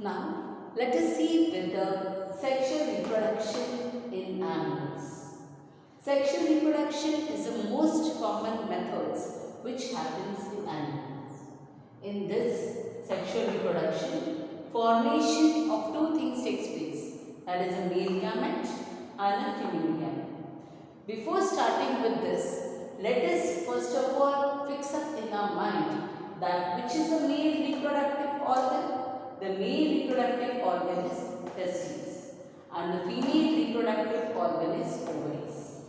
Now, let us see with the sexual reproduction in animals. Sexual reproduction is the most common methods which happens in animals. In this sexual reproduction, formation of two things takes place, that is a male gamete and a female gamete. Before starting with this, let us first of all fix up in our mind that which is the male reproductive organ. The male reproductive organ is testes and the female reproductive organ is ovaries.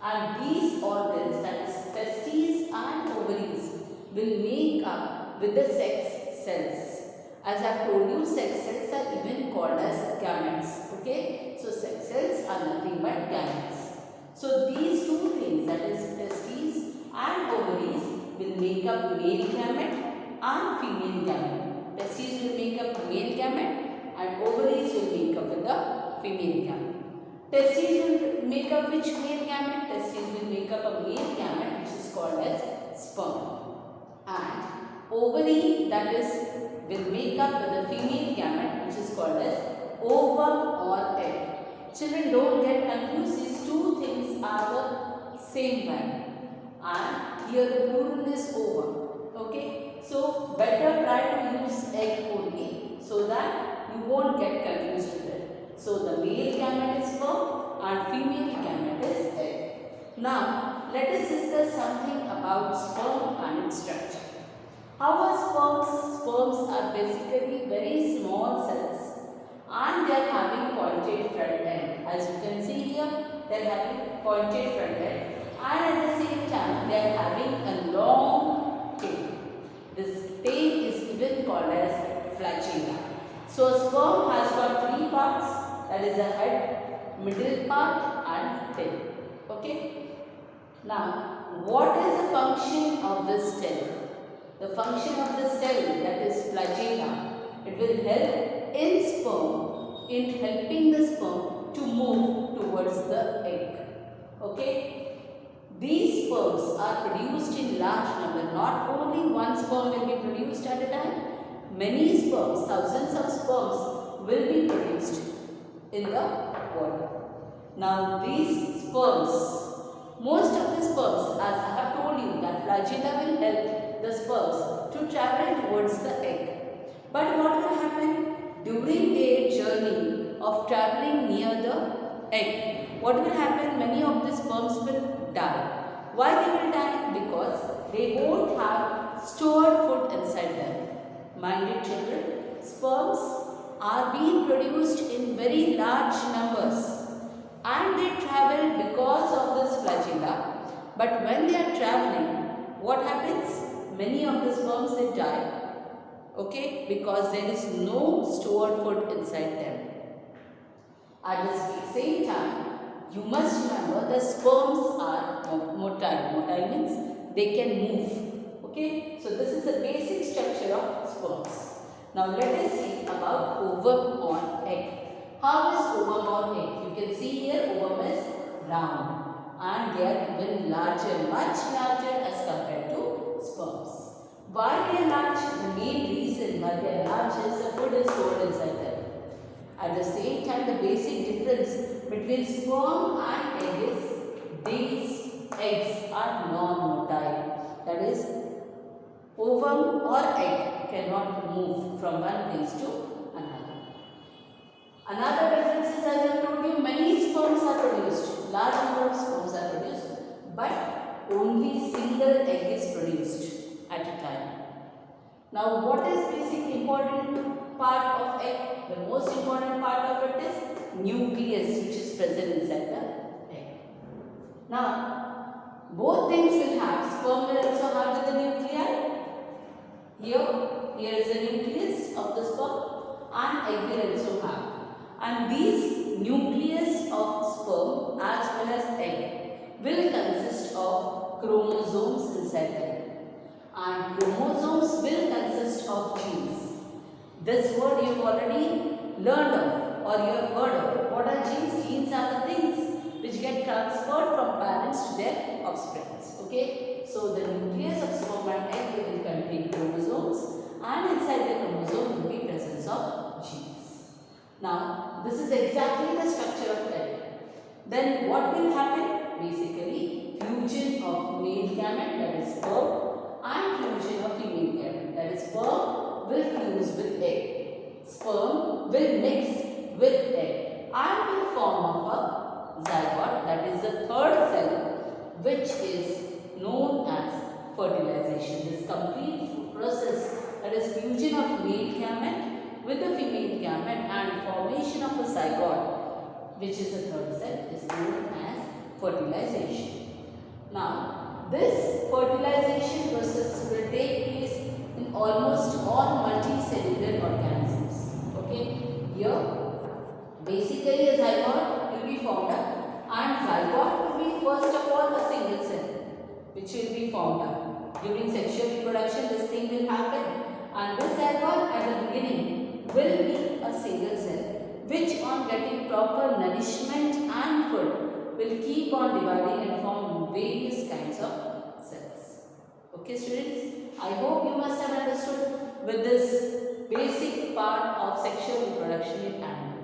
And these organs, that is testes and ovaries, will make up with the sex cells. As I have told you, sex cells are even called as gametes. Okay, so sex cells are nothing but gametes. So these two things, that is testes and ovaries, will make up male gamete and female gamete. Testes will make up male gamete and ovaries will make up with the female gamete. Testes will make up which male gamete? Testes will make up a male gamete which is called as sperm. And ovary, that is, will make up with the female gamete which is called as ovum or egg. Children, don't get confused. These two things are the same one. And here the plural is ovum. Okay. So, better try to use egg only so that you won't get confused with it. So, the male gamete is sperm and female gamete is egg. Now, let us discuss something about sperm and its structure. How are sperms? Sperms are basically very small cells and they are having pointed front end. As you can see here, they are having pointed front end and at the same time they are having a long tail. This tail is even called as flagella. So, a sperm has got three parts, that is a head, middle part and tail. Okay. Now, what is the function of this tail? The function of this tail, that is flagella, it will help in sperm, in helping the sperm to move towards the egg. Okay. These sperms are produced in large number. Not only one sperm will be produced at a time. Many sperms, thousands of sperms will be produced in the water. Now these sperms, most of the sperms, as I have told you, that flagella will help the sperms to travel towards the egg. But what will happen during their journey of traveling near the egg? What will happen? Many of the sperms will die. Why they will die? Because they won't have stored food inside them. My dear children, sperms are being produced in very large numbers and they travel because of this flagella. But when they are traveling, what happens? Many of the sperms they die. Okay, because there is no stored food inside them. At the same time, you must remember the sperms are motile. Motile means they can move. Okay. So, this is the basic structure of sperms. Now, let us see about ovum or egg. How is ovum or egg? You can see here ovum is round and they are even larger, much larger as compared to sperms. Why they are large? The main reason why they are large is the food is stored inside them. At the same time, the basic difference between sperm and egg is these eggs are non-motile. That is, ovum or egg cannot move from one place to another. Another difference is, as I have told you, many sperms are produced. Large number of sperms are produced, but only single egg is produced at a time. Now, what is basic important part of egg? The most important part of it is nucleus, which is present inside the egg. Now, both things will have. Sperm will also have the nuclei. Here is the nucleus of the sperm, and egg will also have. And these nucleus of sperm as well as egg will consist of chromosomes inside them. And chromosomes will consist of genes. This word you have already learned of or you have heard of. What are genes? Genes are the things which get transferred from parents to their offspring. Okay. So, the nucleus of sperm and egg will contain chromosomes and inside the chromosome will be presence of genes. Now, this is exactly the structure of egg. Then what will happen? Basically, fusion of male gamete, that is sperm, and fusion of female gamete, that is sperm will fuse with egg. Sperm will mix with egg and will form up a zygote, that is the third cell, which is known as fertilization. This complete process, that is fusion of male gamete with the female gamete and formation of a zygote, which is the third cell, is known as fertilization. Now, this fertilization process will take place in almost all multicellular organisms. Okay, here basically a zygote will be formed up, and zygote will be first of all a single cell which will be formed up. During sexual reproduction, this thing will happen, and this zygote at the beginning will be a single cell, which on getting proper nourishment and food will keep on dividing and form various kinds of cells. Okay students, I hope you must have understood with this basic part of sexual reproduction in animals.